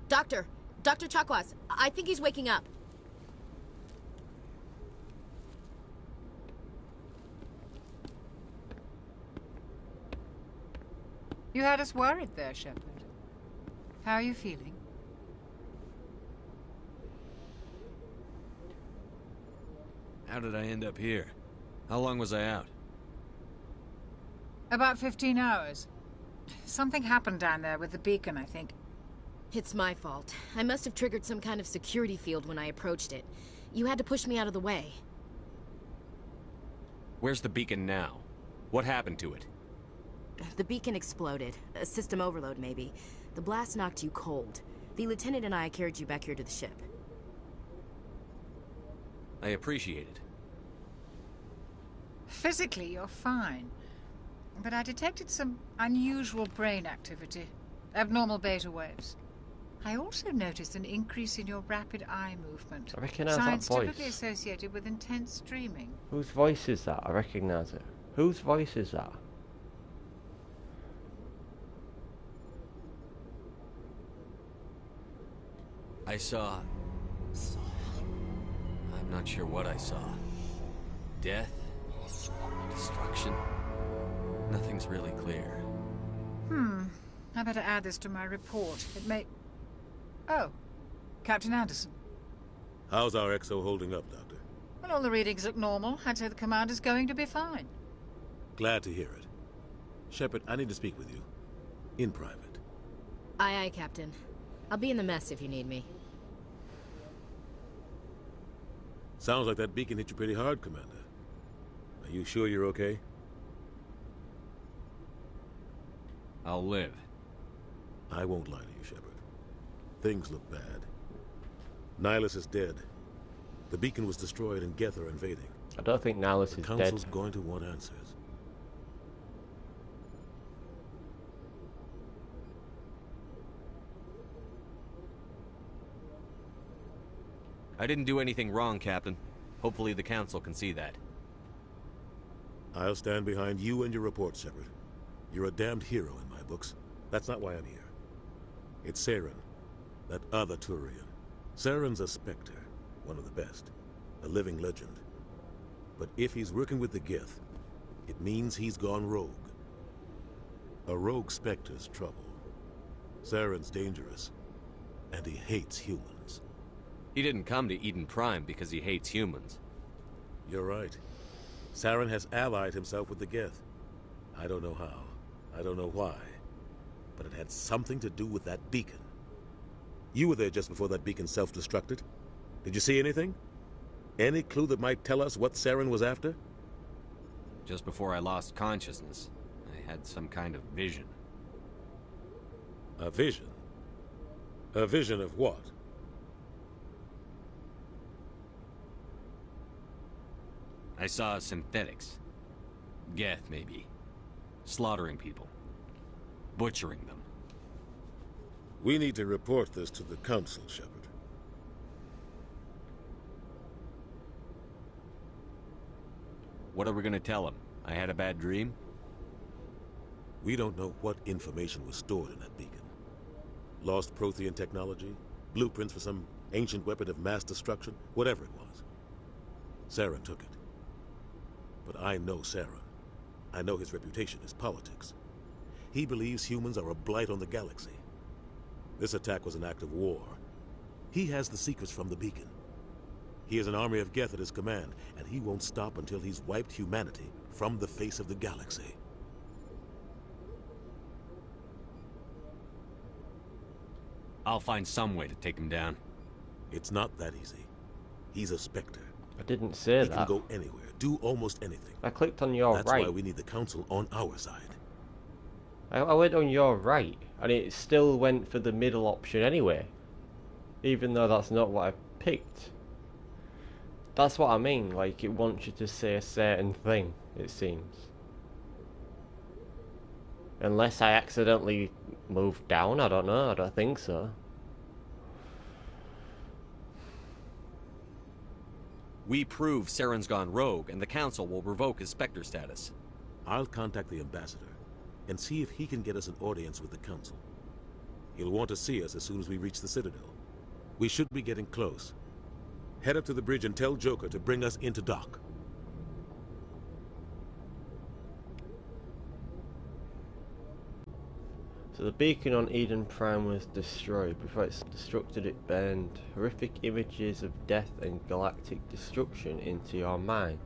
Doctor! Dr. Chakwas, I think he's waking up. You had us worried there, Shepard. How are you feeling? How did I end up here? How long was I out? About 15 hours. Something happened down there with the beacon, I think. It's my fault. I must have triggered some kind of security field when I approached it. You had to push me out of the way. Where's the beacon now? What happened to it? The beacon exploded. A system overload, maybe. The blast knocked you cold. The lieutenant and I carried you back here to the ship. I appreciate it. Physically, you're fine. But I detected some unusual brain activity. Abnormal beta waves. I also noticed an increase in your rapid eye movement. I recognise that Signs voice. typically associated with intense dreaming. Whose voice is that? I recognise it. Whose voice is that? I saw... I'm not sure what I saw. Death? Destruction? Nothing's really clear. I better add this to my report. It may... Oh, Captain Anderson. How's our XO holding up, Doctor? Well, all the readings look normal. I'd say the commander's going to be fine. Glad to hear it. Shepard, I need to speak with you. In private. Aye, aye, Captain. I'll be in the mess if you need me. Sounds like that beacon hit you pretty hard, Commander. Are you sure you're okay? I'll live. I won't lie to you, Shepard. Things look bad. Nihilus is dead. The beacon was destroyed and Geth are invading. I don't think Nihilus The is Council's dead. going to want answers. I didn't do anything wrong, Captain. Hopefully the Council can see that. I'll stand behind you and your report, Shepard. You're a damned hero in my books. That's not why I'm here. It's Saren, that other Turian. Saren's a Spectre, one of the best. A living legend. But if he's working with the Geth, it means he's gone rogue. A rogue Spectre's trouble. Saren's dangerous, and he hates humans. He didn't come to Eden Prime because he hates humans. You're right. Saren has allied himself with the Geth. I don't know how. I don't know why. But it had something to do with that beacon. You were there just before that beacon self-destructed. Did you see anything? Any clue that might tell us what Saren was after? Just before I lost consciousness, I had some kind of vision. A vision? A vision of what? I saw synthetics. Geth, maybe. Slaughtering people. Butchering them. We need to report this to the Council, Shepard. What are we gonna tell him? I had a bad dream? We don't know what information was stored in that beacon. Lost Prothean technology? Blueprints for some ancient weapon of mass destruction? Whatever it was. Saren took it. But I know Saren. I know his reputation is politics. He believes humans are a blight on the galaxy. This attack was an act of war. He has the secrets from the beacon. He has an army of Geth at his command, and he won't stop until he's wiped humanity from the face of the galaxy. I'll find some way to take him down. It's not that easy. He's a Spectre. I didn't say He that. can go anywhere, do almost anything. I clicked on your That's right. why we need the Council on our side. I went on your right, and it still went for the middle option anyway. Even though that's not what I picked. That's what I mean, like it wants you to say a certain thing, it seems. Unless I accidentally moved down, I don't know, I don't think so. We prove Saren's gone rogue, and the Council will revoke his Spectre status. I'll contact the ambassador and see if he can get us an audience with the Council. He'll want to see us as soon as we reach the Citadel. We should be getting close. Head up to the bridge and tell Joker to bring us into dock. So the beacon on Eden Prime was destroyed. Before it's destructed, it burned horrific images of death and galactic destruction into your mind.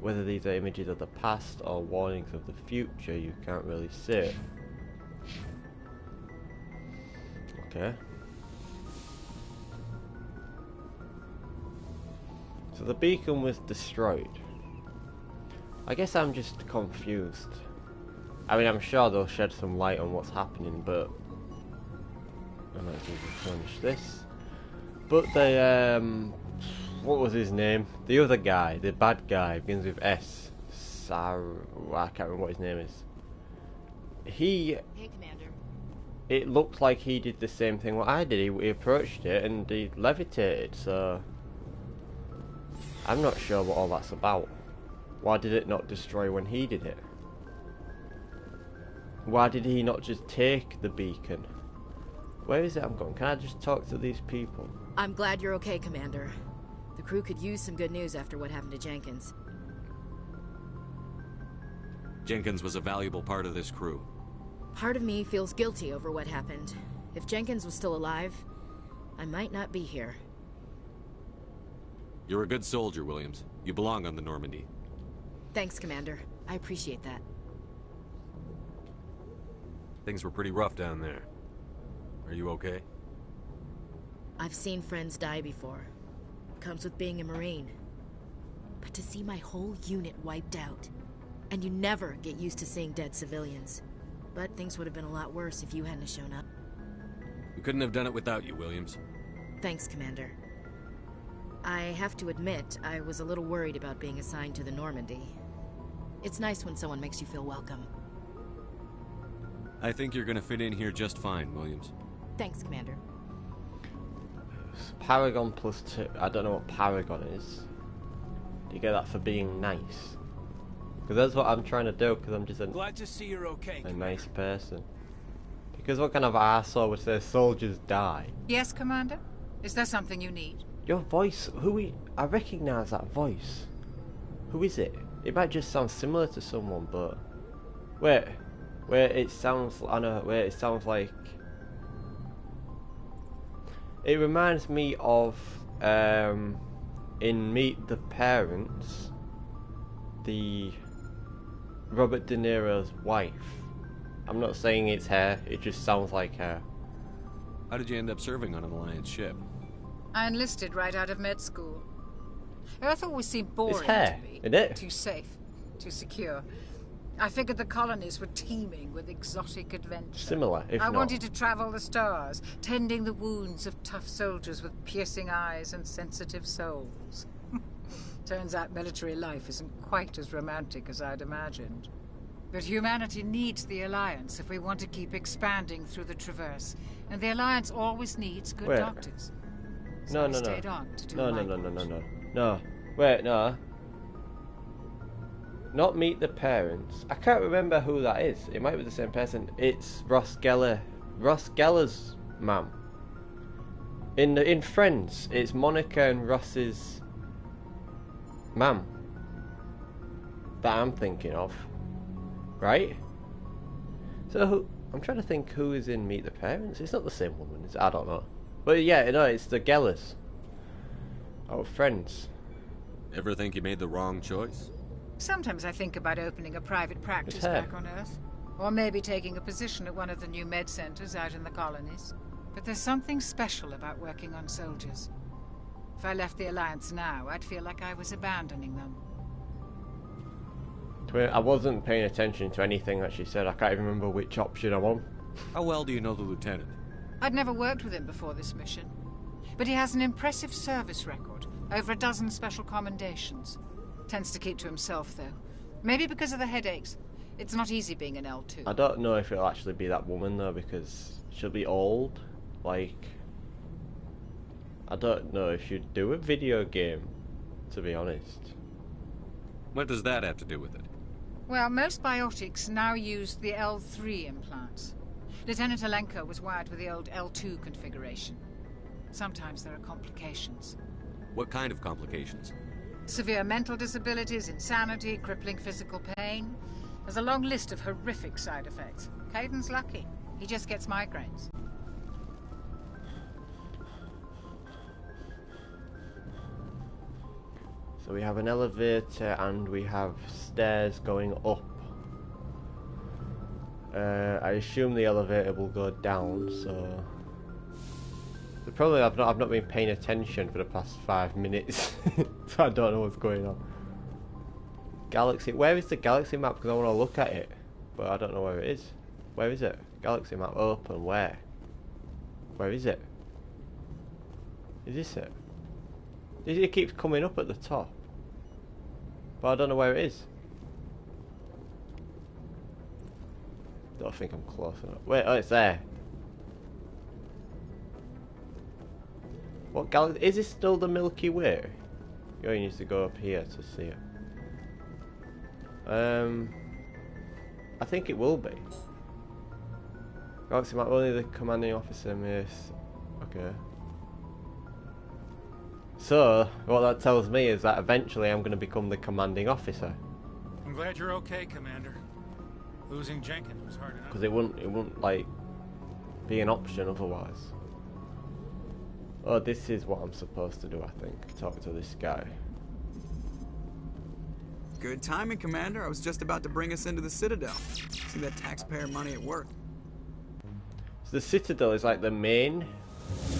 Whether these are images of the past or warnings of the future, you can't really say. Okay. So the beacon was destroyed. I guess I'm just confused. I mean, I'm sure they'll shed some light on what's happening, but I might as well replenish this. But they, what was his name? The other guy, the bad guy, begins with S. I can't remember what his name is. Hey, Commander. It looked like he did the same thing what I did. He approached it and he levitated, so I'm not sure what all that's about. Why did it not destroy when he did it? Why did he not just take the beacon? Where is it I'm going? Can I just talk to these people? I'm glad you're okay, Commander. The crew could use some good news after what happened to Jenkins. Jenkins was a valuable part of this crew. Part of me feels guilty over what happened. If Jenkins was still alive, I might not be here. You're a good soldier, Williams. You belong on the Normandy. Thanks, Commander. I appreciate that. Things were pretty rough down there. Are you okay? I've seen friends die before. Comes with being a Marine. But to see my whole unit wiped out, and you never get used to seeing dead civilians. But things would have been a lot worse if you hadn't shown up. We couldn't have done it without you, Williams. Thanks, Commander. I have to admit, I was a little worried about being assigned to the Normandy. It's nice when someone makes you feel welcome. I think you're gonna fit in here just fine, Williams. Thanks, Commander. Paragon +2. I don't know what Paragon is. Do you get that for being nice? Because that's what I'm trying to do, because I'm just Glad to see you're okay, a nice person. Because what kind of arsehole would say soldiers die? Yes, Commander? Is there something you need? Your voice, I recognise that voice. Who is it? It might just sound similar to someone, but... Wait, it sounds like... It reminds me of, in Meet the Parents, the Robert De Niro's wife. I'm not saying it's her, it just sounds like her. How did you end up serving on an Alliance ship? I enlisted right out of med school. Earth always seemed boring It's her, to me. isn't it? Too safe, too secure. I figured the colonies were teeming with exotic adventure. Similar, if I not. wanted to travel the stars, tending the wounds of tough soldiers with piercing eyes and sensitive souls. Turns out military life isn't quite as romantic as I'd imagined. But humanity needs the Alliance if we want to keep expanding through the Traverse. And the Alliance always needs good Wait. doctors. So I No. stayed on to do No. my part. No. Wait, no. Not Meet the Parents. I can't remember who that is. It might be the same person. It's Ross Geller. Ross Geller's mum. In Friends, it's Monica and Ross's mum that I'm thinking of. Right? So I'm trying to think who is in Meet the Parents. It's not the same woman. I don't know. But yeah, no, it's the Gellers. Oh, Friends. Ever think you made the wrong choice? Sometimes I think about opening a private practice It's her. back on Earth. Or maybe taking a position at one of the new med centers out in the colonies. But there's something special about working on soldiers. If I left the Alliance now, I'd feel like I was abandoning them. I wasn't paying attention to anything that she said. I can't even remember which option I'm on. How well do you know the lieutenant? I'd never worked with him before this mission. But he has an impressive service record. Over a dozen special commendations. Tends to keep to himself, though. Maybe because of the headaches. It's not easy being an L2. I don't know if it'll actually be that woman, though, because she'll be old. Like, I don't know if she'd do a video game, to be honest. What does that have to do with it? Well, most biotics now use the L3 implants. Lieutenant Alenko was wired with the old L2 configuration. Sometimes there are complications. What kind of complications? Severe mental disabilities, insanity, crippling physical pain. There's a long list of horrific side effects. Caden's lucky. He just gets migraines. So we have an elevator and we have stairs going up. I assume the elevator will go down, so... Probably I've not been paying attention for the past 5 minutes, so I don't know what's going on. Galaxy, where is the galaxy map? Because I want to look at it, but I don't know where it is. Where is it? Galaxy map open. Where? Where is it? Is this it? It keeps coming up at the top, but I don't know where it is. Don't think I'm close enough. Wait, oh, it's there. What galaxy? Is this still the Milky Way? You only need to go up here to see it. I think it will be. Galaxy map, only the commanding officer may... Okay. So, what that tells me is that eventually I'm going to become the commanding officer. I'm glad you're okay, Commander. Losing Jenkins was hard enough. Because it wouldn't like be an option otherwise. Oh, this is what I'm supposed to do, I think. Talk to this guy. Good timing, Commander. I was just about to bring us into the Citadel. See that taxpayer money at work. So the Citadel is like the main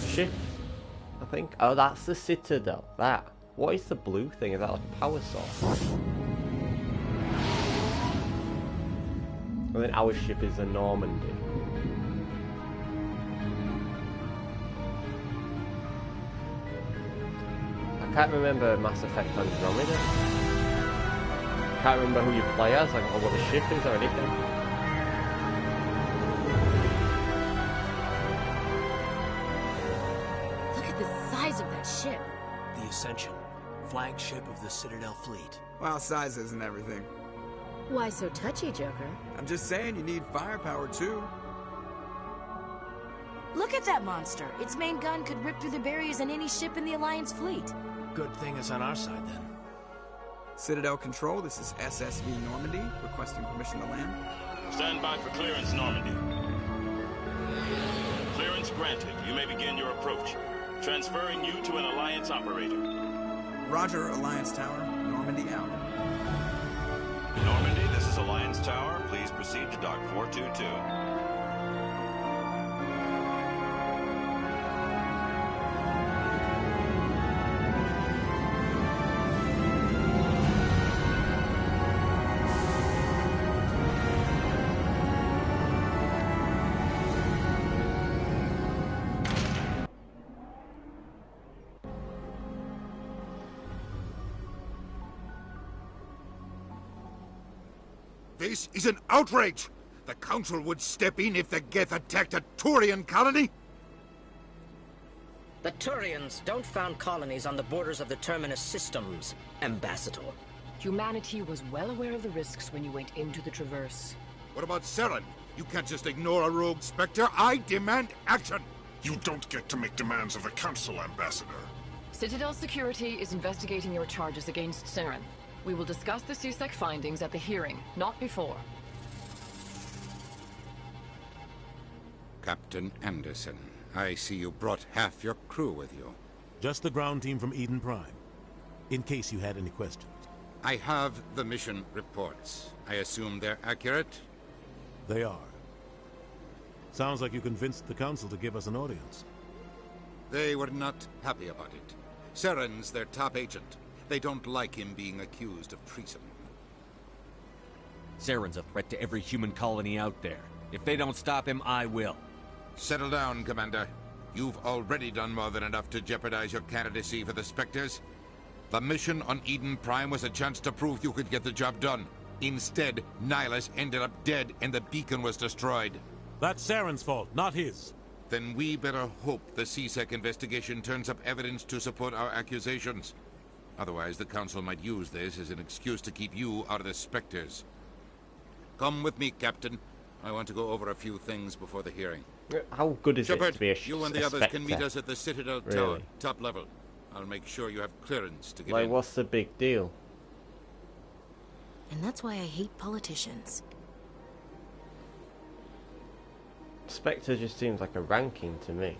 ship, I think. Oh, that's the Citadel. That. What is the blue thing? Is that like a power source? And then our ship is the Normandy. I can't remember Mass Effect Andromeda. Can't remember who you play as, like, or what the ship is or anything. Look at the size of that ship. The Ascension, flagship of the Citadel fleet. Well, size isn't everything. Why so touchy, Joker? I'm just saying you need firepower, too. Look at that monster. Its main gun could rip through the barriers in any ship in the Alliance fleet. Good thing it's on our side, then. Citadel Control, this is SSV Normandy, requesting permission to land. Stand by for clearance, Normandy. Clearance granted. You may begin your approach. Transferring you to an Alliance operator. Roger, Alliance Tower. Normandy out. Normandy, this is Alliance Tower. Please proceed to Dock 422. This is an outrage! The Council would step in if the Geth attacked a Turian colony? The Turians don't found colonies on the borders of the Terminus systems, Ambassador. Humanity was well aware of the risks when you went into the Traverse. What about Saren? You can't just ignore a rogue Spectre. I demand action! You don't get to make demands of the Council, Ambassador. Citadel Security is investigating your charges against Saren. We will discuss the CSEC findings at the hearing, not before. Captain Anderson, I see you brought half your crew with you. Just the ground team from Eden Prime, in case you had any questions. I have the mission reports. I assume they're accurate? They are. Sounds like you convinced the Council to give us an audience. They were not happy about it. Saren's their top agent. They don't like him being accused of treason. Saren's a threat to every human colony out there. If they don't stop him, I will. Settle down, Commander. You've already done more than enough to jeopardize your candidacy for the Spectres. The mission on Eden Prime was a chance to prove you could get the job done. Instead, Nihilus ended up dead and the beacon was destroyed. That's Saren's fault, not his. Then we better hope the CSEC investigation turns up evidence to support our accusations. Otherwise, the Council might use this as an excuse to keep you out of the Spectres. Come with me, Captain. I want to go over a few things before the hearing. How good is it Shepard, to be you and the a others can meet Spectre? us at the Citadel Really? Tower, top level. I'll make sure you have clearance to get Like, in. what's the big deal? And that's why I hate politicians. Spectre just seems like a ranking to me.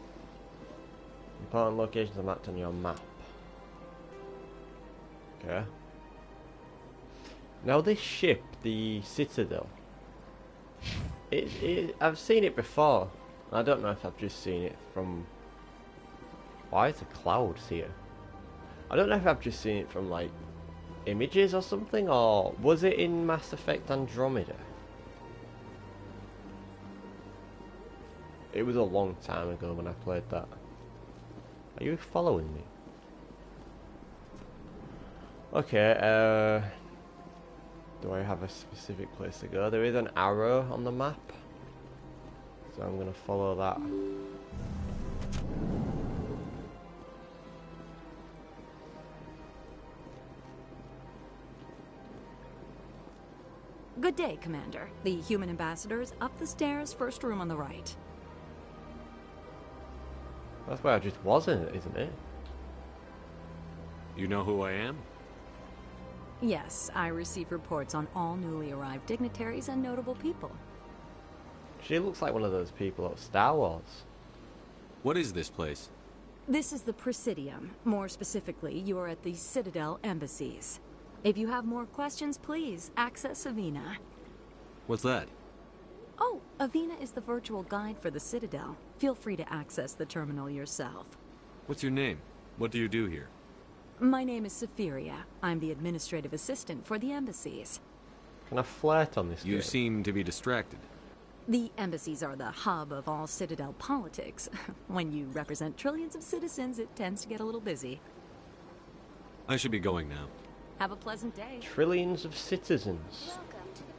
Important locations are marked on your map. Okay. Now this ship, the Citadel, I've seen it before. I don't know if I've just seen it from... Why is there clouds here? I don't know if I've just seen it from like images or something, or was it in Mass Effect Andromeda? It was a long time ago when I played that. Are you following me? Okay, do I have a specific place to go? There is an arrow on the map, so I'm gonna follow that. Good day, Commander. The human ambassador is up the stairs, first room on the right. That's where I just wasn't, isn't it? You know who I am? Yes, I receive reports on all newly arrived dignitaries and notable people. She looks like one of those people at Star Wars. What is this place? This is the Presidium. More specifically, you are at the Citadel embassies. If you have more questions, please access Avina. What's that? Oh, Avina is the virtual guide for the Citadel. Feel free to access the terminal yourself. What's your name? What do you do here? My name is Safiria. I'm the administrative assistant for the embassies. Can I flirt on this? You seem to be distracted. The embassies are the hub of all Citadel politics. When you represent trillions of citizens, it tends to get a little busy. I should be going now. Have a pleasant day. Trillions of citizens. Welcome to the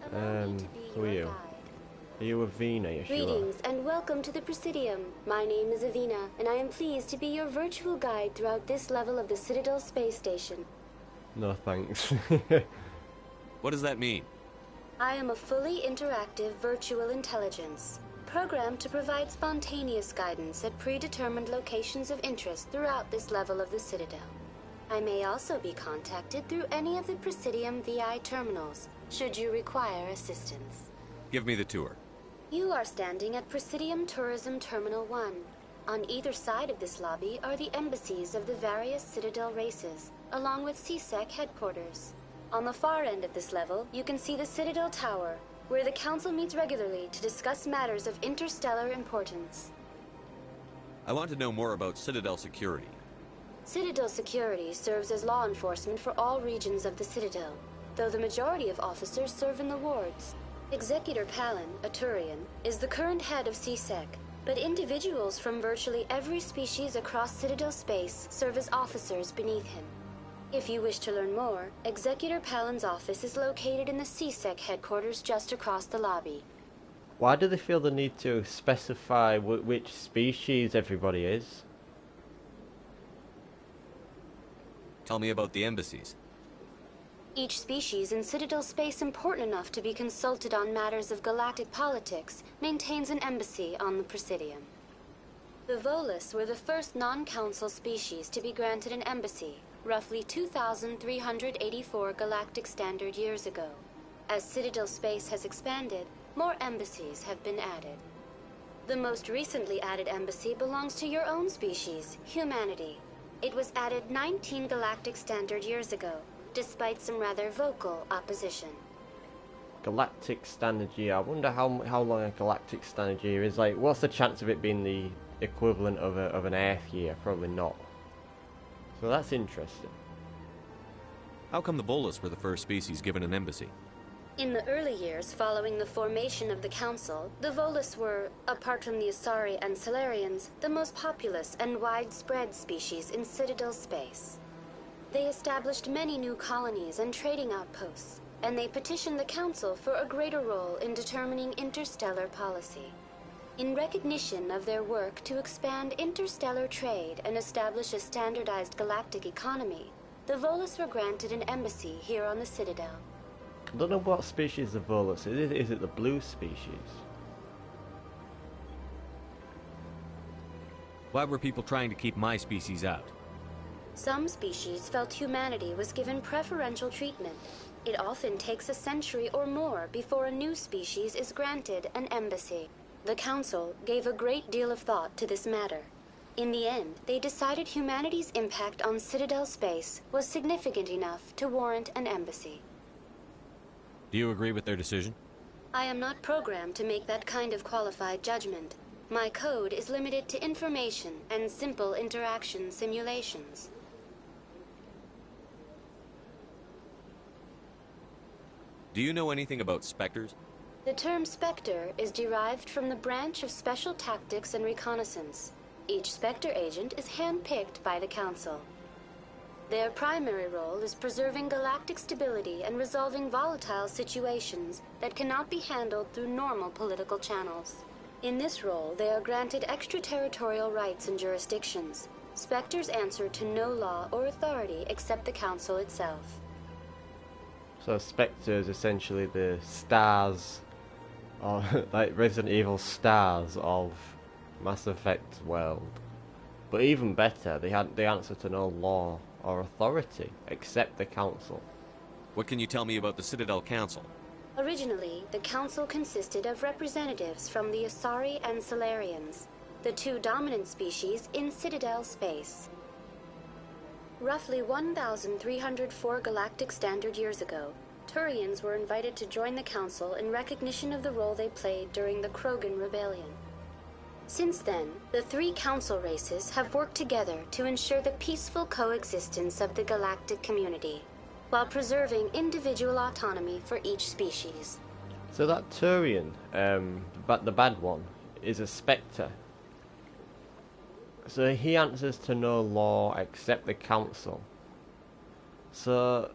Presidium. Who are you? Are you Avina? Yes, you are. Greetings and welcome to the Presidium. My name is Avina, and I am pleased to be your virtual guide throughout this level of the Citadel space station. No thanks. What does that mean? I am a fully interactive virtual intelligence, programmed to provide spontaneous guidance at predetermined locations of interest throughout this level of the Citadel. I may also be contacted through any of the Presidium VI terminals, should you require assistance. Give me the tour. You are standing at Presidium Tourism Terminal 1. On either side of this lobby are the embassies of the various Citadel races, along with CSEC headquarters. On the far end of this level, you can see the Citadel Tower, where the Council meets regularly to discuss matters of interstellar importance. I want to know more about Citadel security. Citadel security serves as law enforcement for all regions of the Citadel, though the majority of officers serve in the wards. Executor Palin, a Turian, is the current head of CSEC, but individuals from virtually every species across Citadel space serve as officers beneath him. If you wish to learn more, Executor Palin's office is located in the CSEC headquarters just across the lobby. Why do they feel the need to specify which species everybody is? Tell me about the embassies. Each species in Citadel space important enough to be consulted on matters of galactic politics maintains an embassy on the Presidium. The Volus were the first non-council species to be granted an embassy, roughly 2,384 galactic standard years ago. As Citadel space has expanded, more embassies have been added. The most recently added embassy belongs to your own species, humanity. It was added 19 galactic standard years ago, despite some rather vocal opposition. Galactic standard year. I wonder how long a galactic standard year is. Like, what's the chance of it being the equivalent of an Earth year? Probably not. So that's interesting. How come the Volus were the first species given an embassy? In the early years following the formation of the Council, the Volus were, apart from the Asari and Solarians, the most populous and widespread species in Citadel space. They established many new colonies and trading outposts, and they petitioned the Council for a greater role in determining interstellar policy. In recognition of their work to expand interstellar trade and establish a standardized galactic economy, the Volus were granted an embassy here on the Citadel. I don't know what species the Volus is. Is it the blue species? Why were people trying to keep my species out? Some species felt humanity was given preferential treatment. It often takes a century or more before a new species is granted an embassy. The Council gave a great deal of thought to this matter. In the end, they decided humanity's impact on Citadel space was significant enough to warrant an embassy. Do you agree with their decision? I am not programmed to make that kind of qualified judgment. My code is limited to information and simple interaction simulations. Do you know anything about specters? The term Spectre is derived from the branch of Special Tactics and Reconnaissance. Each Spectre agent is handpicked by the Council. Their primary role is preserving galactic stability and resolving volatile situations that cannot be handled through normal political channels. In this role, they are granted extraterritorial rights and jurisdictions. Spectres answer to no law or authority except the Council itself. So Spectre is essentially the stars, or like Resident Evil stars of Mass Effect world. But even better, they answer to no law or authority except the Council. What can you tell me about the Citadel Council? Originally, the Council consisted of representatives from the Asari and Solarians, the two dominant species in Citadel space. Roughly 1,304 galactic standard years ago, Turians were invited to join the Council in recognition of the role they played during the Krogan Rebellion. Since then, the three Council races have worked together to ensure the peaceful coexistence of the galactic community, while preserving individual autonomy for each species. So that Turian, the bad one, is a Spectre. So he answers to no law except the Council. So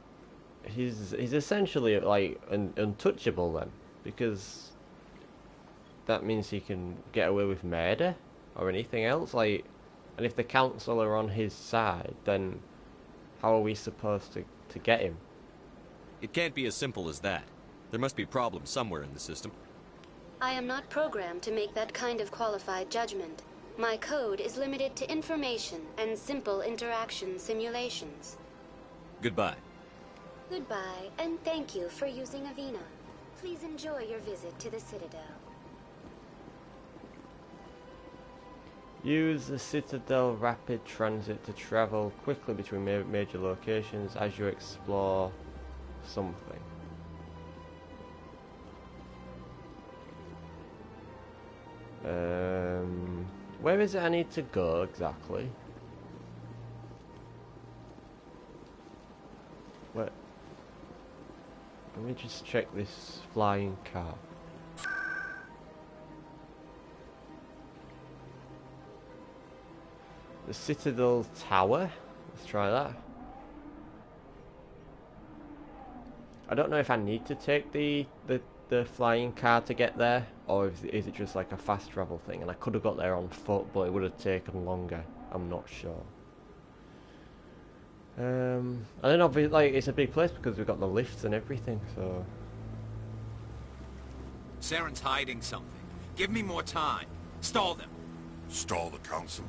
he's essentially like untouchable then, because that means he can get away with murder or anything else. Like, and if the Council are on his side, then how are we supposed to get him? It can't be as simple as that. There must be problems somewhere in the system. I am not programmed to make that kind of qualified judgment. My code is limited to information and simple interaction simulations. Goodbye. Goodbye, and thank you for using Avina. Please enjoy your visit to the Citadel. Use the Citadel Rapid Transit to travel quickly between major locations as you explore something. Where is it I need to go exactly? Where? Let me just check this flying car. The Citadel Tower. Let's try that. I don't know if I need to take the flying car to get there, or is it just like a fast travel thing, and I could have got there on foot, but it would have taken longer. I'm not sure. And then obviously, like, it's a big place because we've got the lifts and everything, so... Saren's hiding something. Give me more time. Stall them. Stall the Council?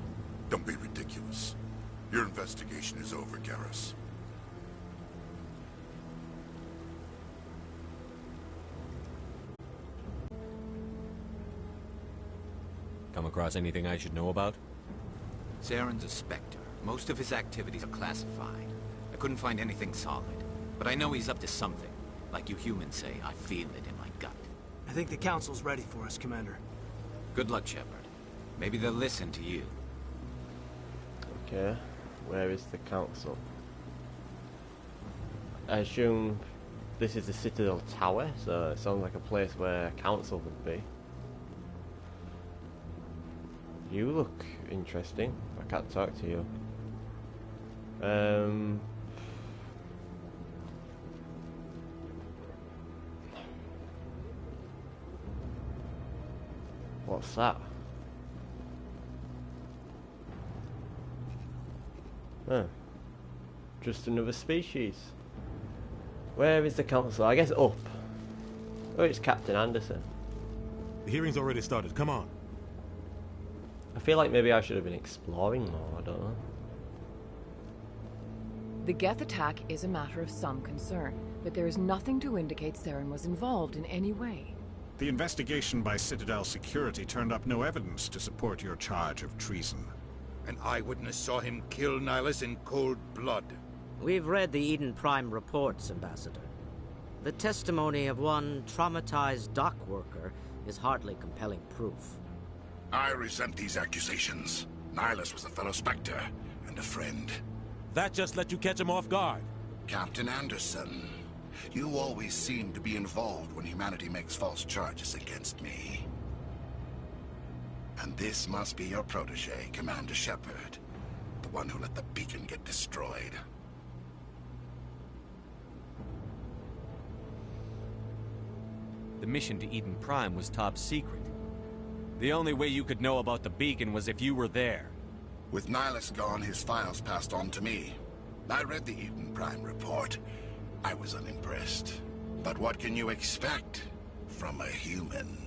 Don't be ridiculous. Your investigation is over, Garrus. Come across anything I should know about? Saren's a Spectre. Most of his activities are classified. I couldn't find anything solid. But I know he's up to something. Like you humans say, I feel it in my gut. I think the Council's ready for us, Commander. Good luck, Shepard. Maybe they'll listen to you. Okay, where is the Council? I assume this is the Citadel Tower, so it sounds like a place where a council would be. You look interesting. I can't talk to you. What's that? Huh. Just another species. Where is the council? I guess up. Oh, it's Captain Anderson. The hearing's already started. Come on. I feel like maybe I should have been exploring more. I don't know. The Geth attack is a matter of some concern, but there is nothing to indicate Saren was involved in any way. The investigation by Citadel security turned up no evidence to support your charge of treason. An eyewitness saw him kill Nihilus in cold blood. We've read the Eden Prime reports, Ambassador. The testimony of one traumatized dock worker is hardly compelling proof. I resent these accusations. Nihilus was a fellow Spectre and a friend. That just let you catch him off guard. Captain Anderson, you always seem to be involved when humanity makes false charges against me. And this must be your protege, Commander Shepard. The one who let the beacon get destroyed. The mission to Eden Prime was top secret. The only way you could know about the beacon was if you were there. With Nihilus gone, his files passed on to me. I read the Eden Prime report. I was unimpressed. But what can you expect from a human?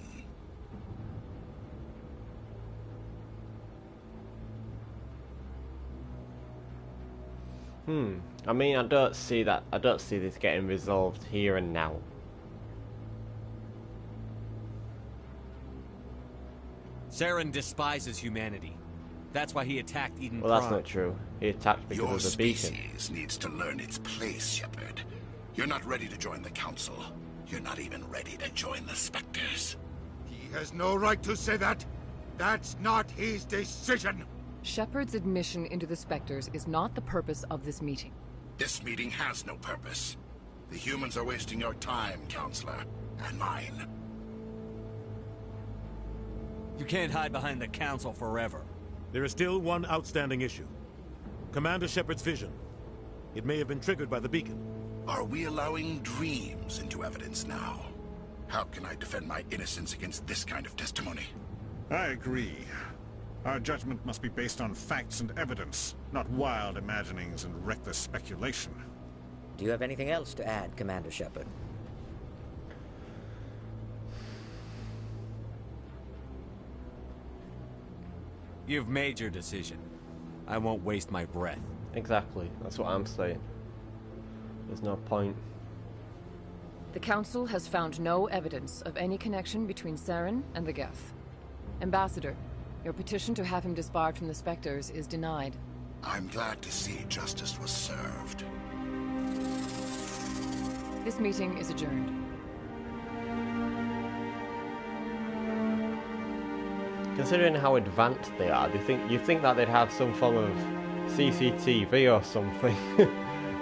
I mean, I don't see this getting resolved here and now. Saren despises humanity. That's why he attacked Eden Prime. Well, that's not true. He attacked because Your of the beacon. species needs to learn its place, Shepard. You're not ready to join the Council. You're not even ready to join the Spectres. He has no right to say that. That's not his decision. Shepard's admission into the Spectres is not the purpose of this meeting. This meeting has no purpose. The humans are wasting your time, Counselor, and mine. You can't hide behind the Council forever. There is still one outstanding issue. Commander Shepard's vision. It may have been triggered by the beacon. Are we allowing dreams into evidence now? How can I defend my innocence against this kind of testimony? I agree. Our judgment must be based on facts and evidence, not wild imaginings and reckless speculation. Do you have anything else to add, Commander Shepard? You've made your decision. I won't waste my breath. Exactly. That's what I'm saying. There's no point. The Council has found no evidence of any connection between Saren and the Geth. Ambassador, your petition to have him disbarred from the Spectres is denied. I'm glad to see justice was served. This meeting is adjourned. Considering how advanced they are, you think that they'd have some form of CCTV or something.